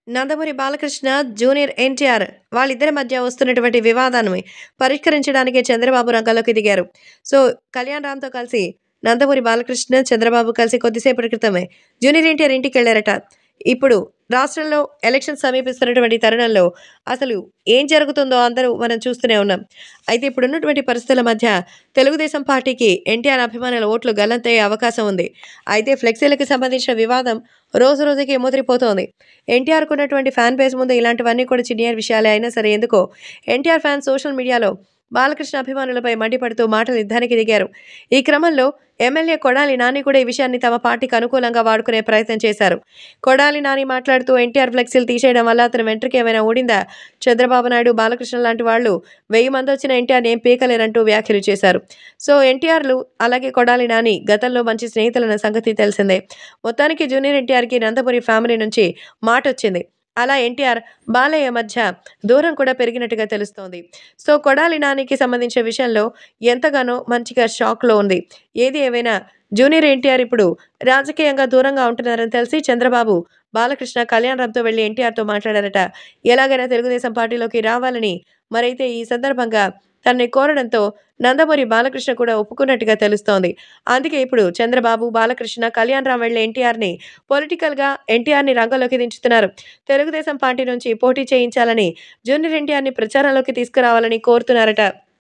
Nandamuri Balakrishna, junior NTR వాళ్ళిద్దరి మధ్య వస్తున్నటువంటి వివాదాన్ని పరిష్కరించడానికి చంద్రబాబు రంగంలోకి దిగారు. సో, కళ్యాణ్ రామ్‌తో కలిసి నందమూరి బాలకృష్ణ, చంద్రబాబు కలిసి కొద్దిసేపటి క్రితమే జూనియర్ ఎన్టీఆర్ ఇంటికెళ్లారట. ఇప్పుడు రాష్ట్రంలో ఎలక్షన్స్ సమీపిస్తున్నటువంటి తరుణంలో అసలు ఏం జరుగుతుందో అందరూ మనం చూస్తూనే ఉన్నాం. అయితే ఇప్పుడున్నటువంటి పరిస్థితుల మధ్య తెలుగుదేశం పార్టీకి ఎన్టీఆర్ అభిమానుల ఓట్లు గల్లంతయ్యే అవకాశం ఉంది. అయితే ఫ్లెక్సీలకి సంబంధించిన వివాదం రోజురోజుకి ముదిరిపోతోంది. ఎన్టీఆర్‌కున్నటువంటి ఫ్యాన్ బేస్ ముందు ఇలాంటివన్నీ కూడా చిన్న విషయాలే అయినా సరే ఎందుకో ఎన్టీఆర్ ఫ్యాన్స్ సోషల్ మీడియాలో బాలకృష్ణ అభిమానులపై మండిపడుతూ మాటల యుద్ధానికి దిగారు. ఈ క్రమంలో ఎమ్మెల్యే కొడాలి నాని కూడా ఈ విషయాన్ని తమ పార్టీకి అనుకూలంగా వాడుకునే ప్రయత్నం చేశారు. కొడాలి నాని మాట్లాడుతూ ఎన్టీఆర్ ఫ్లెక్సీలు తీసేయడం వల్ల అతని వెంట్రుక ఏమైనా ఊడిందా? చంద్రబాబు నాయుడు, బాలకృష్ణ లాంటి వాళ్ళు 1000 మందొచ్చినా ఎన్టీఆర్‌ని ఏం పీకలేరంటూ వ్యాఖ్యలు చేశారు. సో, ఎన్టీఆర్‌లు అలాగే కొడాలి నాని గతంలో మంచి స్నేహితులన్న సంగతి తెలిసిందే. మొత్తానికి జూనియర్ ఎన్టీఆర్‌కి నందమూరి ఫ్యామిలీ నుంచి మాటొచ్చింది. అలా ఎన్టీఆర్, బాలయ్య మధ్య దూరం కూడా పెరిగినట్టుగా తెలుస్తోంది. సో, కొడాలి నానికి సంబంధించిన విషయంలో ఎంతగానో మంచిగా షాక్‌లో ఉంది. ఏది ఏవైనా జూనియర్ ఎన్టీఆర్ ఇప్పుడు రాజకీయంగా దూరంగా ఉంటున్నారని తెలిసి చంద్రబాబు, బాలకృష్ణ కళ్యాణ్ రామ్‌తో వెళ్లి ఎన్టీఆర్‌తో మాట్లాడారట. ఎలాగైనా తెలుగుదేశం పార్టీలోకి రావాలని మరైతే ఈ సందర్భంగా తనని కోరడంతో నందమూరి బాలకృష్ణ కూడా ఒప్పుకున్నట్టుగా తెలుస్తోంది. అందుకే ఇప్పుడు చంద్రబాబు, బాలకృష్ణ, కళ్యాణ్ రామ్ వెళ్లి పొలిటికల్‌గా ఎన్టీఆర్‌ని రంగంలోకి దించుతున్నారు. తెలుగుదేశం పార్టీ నుంచి పోటీ చేయించాలని, జూనియర్ ఎన్టీఆర్‌ని ప్రచారంలోకి తీసుకురావాలని కోరుతున్నారట.